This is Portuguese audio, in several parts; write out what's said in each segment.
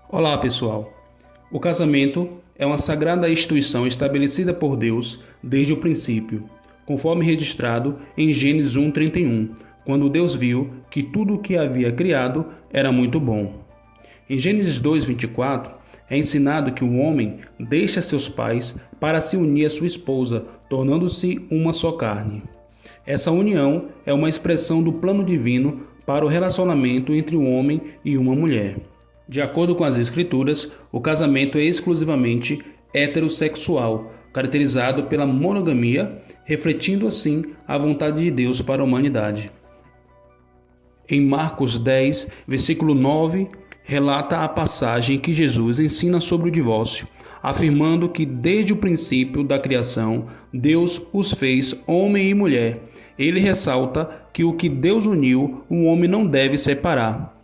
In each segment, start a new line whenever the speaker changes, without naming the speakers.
Olá, pessoal. O casamento é uma sagrada instituição estabelecida por Deus desde o princípio, conforme registrado em Gênesis 1:31, quando Deus viu que tudo o que havia criado era muito bom. Em Gênesis 2:24, é ensinado que o homem deixa seus pais para se unir à sua esposa, tornando-se uma só carne. Essa união é uma expressão do plano divino para o relacionamento entre um homem e uma mulher. De acordo com as Escrituras, o casamento é exclusivamente heterossexual, caracterizado pela monogamia, refletindo assim a vontade de Deus para a humanidade. Em Marcos 10, versículo 9, relata a passagem que Jesus ensina sobre o divórcio, afirmando que desde o princípio da criação, Deus os fez homem e mulher. Ele ressalta que o que Deus uniu, o homem não deve separar.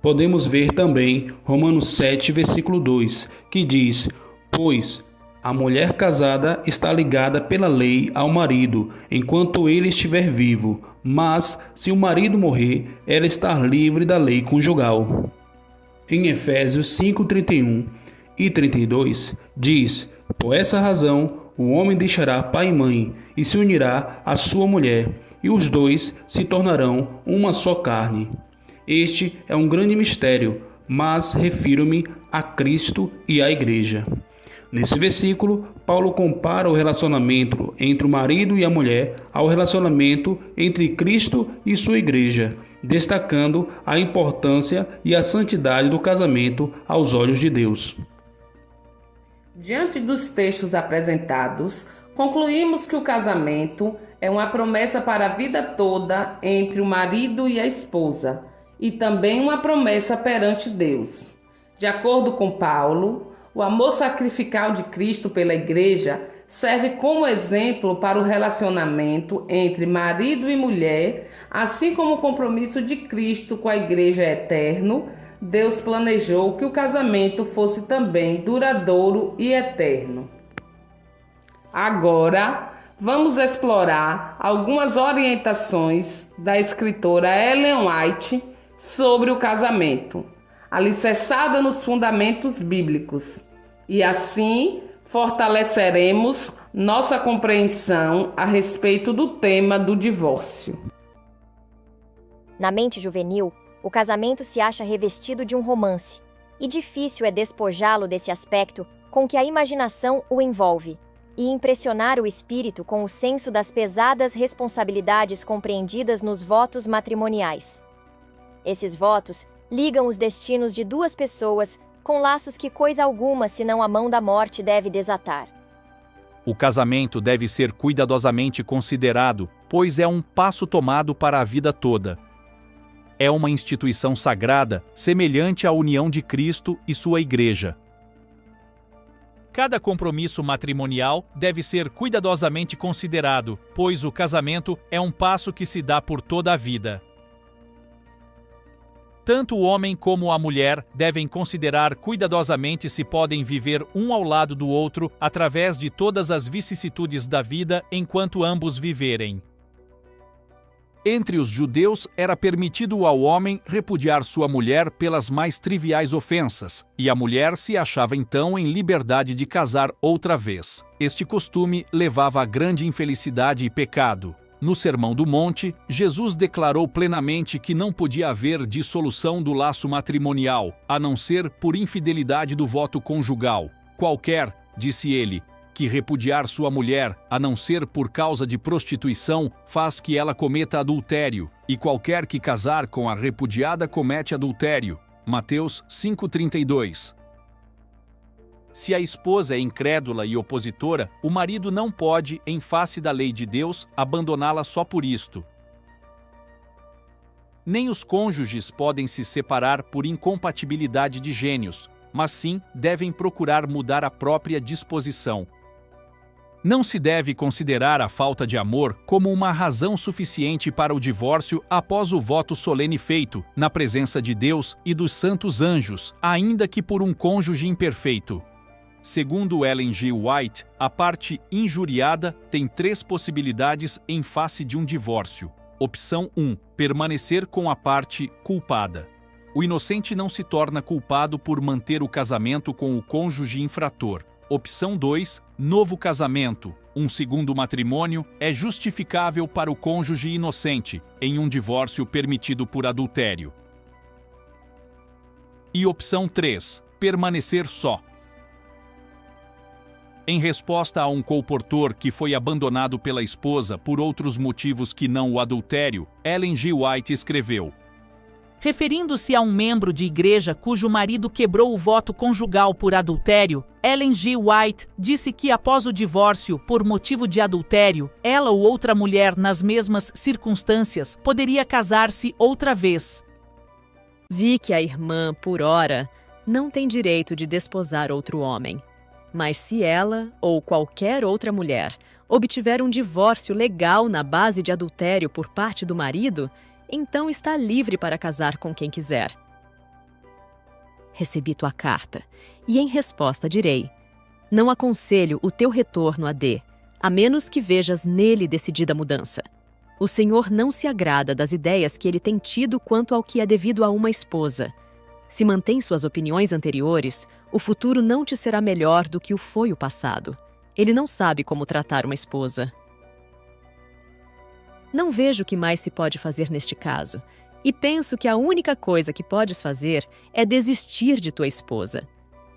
Podemos ver também Romanos 7, versículo 2, que diz: Pois a mulher casada está ligada pela lei ao marido, enquanto ele estiver vivo, mas se o marido morrer, ela está livre da lei conjugal. Em Efésios 5:31 e 32, diz: Por essa razão, o homem deixará pai e mãe e se unirá à sua mulher, e os dois se tornarão uma só carne. Este é um grande mistério, mas refiro-me a Cristo e à Igreja. Nesse versículo, Paulo compara o relacionamento entre o marido e a mulher ao relacionamento entre Cristo e sua Igreja, destacando a importância e a santidade do casamento aos olhos de Deus.
Diante dos textos apresentados, concluímos que o casamento é uma promessa para a vida toda entre o marido e a esposa, e também uma promessa perante Deus. De acordo com Paulo, o amor sacrificial de Cristo pela Igreja serve como exemplo para o relacionamento entre marido e mulher, assim como o compromisso de Cristo com a Igreja é eterno. Deus planejou que o casamento fosse também duradouro e eterno. Agora, vamos explorar algumas orientações da escritora Ellen White sobre o casamento, alicerçada nos fundamentos bíblicos, e assim fortaleceremos nossa compreensão a respeito do tema do divórcio.
Na mente juvenil, o casamento se acha revestido de um romance, e difícil é despojá-lo desse aspecto com que a imaginação o envolve, e impressionar o espírito com o senso das pesadas responsabilidades compreendidas nos votos matrimoniais. Esses votos ligam os destinos de duas pessoas com laços que coisa alguma senão a mão da morte deve desatar.
O casamento deve ser cuidadosamente considerado, pois é um passo tomado para a vida toda. É uma instituição sagrada, semelhante à união de Cristo e sua Igreja. Cada compromisso matrimonial deve ser cuidadosamente considerado, pois o casamento é um passo que se dá por toda a vida. Tanto o homem como a mulher devem considerar cuidadosamente se podem viver um ao lado do outro através de todas as vicissitudes da vida enquanto ambos viverem. Entre os judeus, era permitido ao homem repudiar sua mulher pelas mais triviais ofensas, e a mulher se achava então em liberdade de casar outra vez. Este costume levava a grande infelicidade e pecado. No Sermão do Monte, Jesus declarou plenamente que não podia haver dissolução do laço matrimonial, a não ser por infidelidade do voto conjugal. Qualquer, disse ele, que repudiar sua mulher, a não ser por causa de prostituição, faz que ela cometa adultério, e qualquer que casar com a repudiada comete adultério. Mateus 5:32. Se a esposa é incrédula e opositora, o marido não pode, em face da lei de Deus, abandoná-la só por isto. Nem os cônjuges podem se separar por incompatibilidade de gênios, mas sim devem procurar mudar a própria disposição. Não se deve considerar a falta de amor como uma razão suficiente para o divórcio após o voto solene feito, na presença de Deus e dos santos anjos, ainda que por um cônjuge imperfeito. Segundo Ellen G. White, a parte injuriada tem 3 possibilidades em face de um divórcio. Opção 1. Permanecer com a parte culpada. O inocente não se torna culpado por manter o casamento com o cônjuge infrator. Opção 2. Novo casamento. Um segundo matrimônio é justificável para o cônjuge inocente, em um divórcio permitido por adultério. E opção 3. Permanecer só. Em resposta a um colportor que foi abandonado pela esposa por outros motivos que não o adultério, Ellen G. White escreveu:
referindo-se a um membro de igreja cujo marido quebrou o voto conjugal por adultério, Ellen G. White disse que após o divórcio, por motivo de adultério, ela ou outra mulher nas mesmas circunstâncias poderia casar-se outra vez.
Vi que a irmã, por ora, não tem direito de desposar outro homem. Mas se ela, ou qualquer outra mulher, obtiver um divórcio legal na base de adultério por parte do marido, então está livre para casar com quem quiser. Recebi tua carta, e em resposta direi: não aconselho o teu retorno a D, a menos que vejas nele decidida mudança. O Senhor não se agrada das ideias que ele tem tido quanto ao que é devido a uma esposa. Se mantém suas opiniões anteriores, o futuro não te será melhor do que o foi o passado. Ele não sabe como tratar uma esposa. Não vejo o que mais se pode fazer neste caso, e penso que a única coisa que podes fazer é desistir de tua esposa.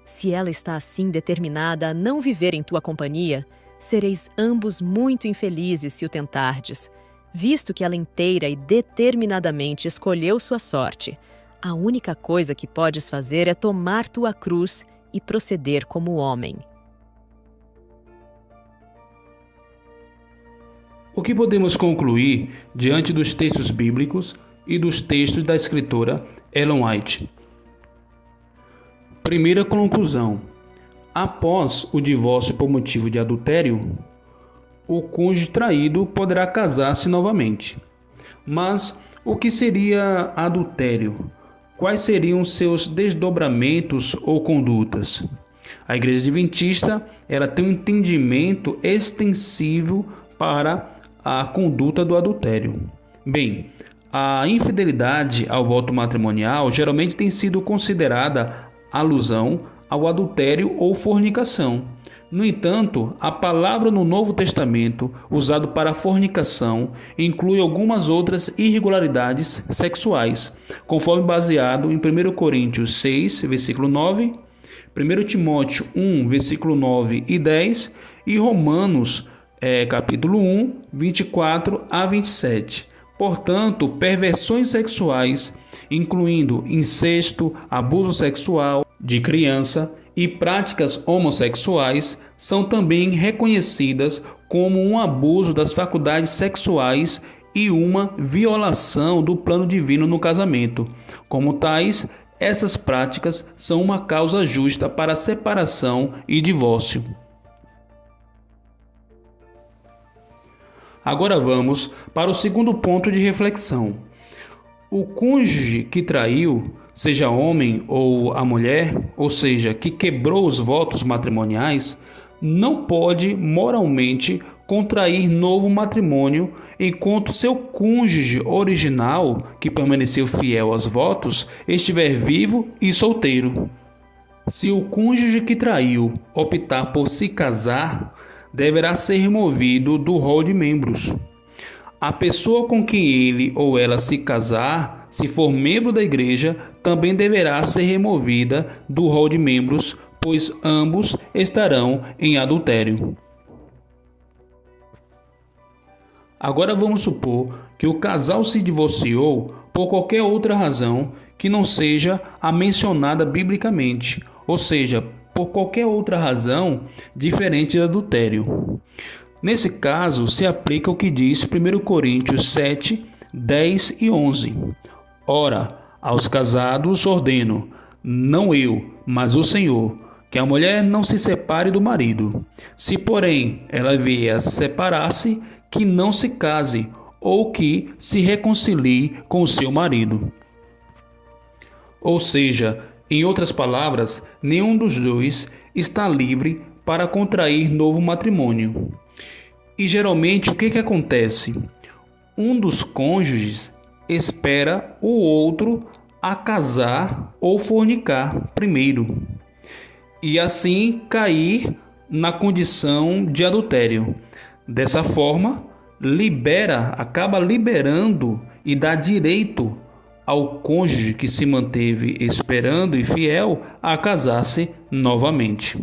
Se ela está assim determinada a não viver em tua companhia, sereis ambos muito infelizes se o tentardes, visto que ela inteira e determinadamente escolheu sua sorte. A única coisa que podes fazer é tomar tua cruz e proceder como homem.
O que podemos concluir diante dos textos bíblicos e dos textos da escritora Ellen White? Primeira conclusão: após o divórcio por motivo de adultério, o cônjuge traído poderá casar-se novamente. Mas o que seria adultério? Quais seriam seus desdobramentos ou condutas? A Igreja Adventista ela tem um entendimento extensivo para a conduta do adultério. Bem, a infidelidade ao voto matrimonial geralmente tem sido considerada alusão ao adultério ou fornicação. No entanto, a palavra no Novo Testamento usada para fornicação inclui algumas outras irregularidades sexuais, conforme baseado em 1 Coríntios 6, versículo 9, 1 Timóteo 1, versículo 9 e 10 e Romanos capítulo 1, 24 a 27. Portanto, perversões sexuais, incluindo incesto, abuso sexual de criança e práticas homossexuais, são também reconhecidas como um abuso das faculdades sexuais e uma violação do plano divino no casamento. Como tais, essas práticas são uma causa justa para separação e divórcio. Agora vamos para o segundo ponto de reflexão. O cônjuge que traiu, seja homem ou a mulher, ou seja, que quebrou os votos matrimoniais, não pode moralmente contrair novo matrimônio enquanto seu cônjuge original, que permaneceu fiel aos votos, estiver vivo e solteiro. Se o cônjuge que traiu optar por se casar, deverá ser removido do rol de membros. A pessoa com quem ele ou ela se casar, se for membro da igreja, também deverá ser removida do rol de membros, pois ambos estarão em adultério. Agora vamos supor que o casal se divorciou por qualquer outra razão que não seja a mencionada biblicamente, ou seja, por qualquer outra razão diferente do adultério. Nesse caso, se aplica o que diz 1 Coríntios 7, 10 e 11. Ora, aos casados ordeno, não eu, mas o Senhor, que a mulher não se separe do marido. Se, porém, ela vier a separar-se, que não se case, ou que se reconcilie com o seu marido. Ou seja, em outras palavras, nenhum dos dois está livre para contrair novo matrimônio. E geralmente o que acontece? Um dos cônjuges espera o outro a casar ou fornicar primeiro, e assim cair na condição de adultério. Dessa forma, acaba liberando e dá direito ao cônjuge que se manteve esperando e fiel a casar-se novamente.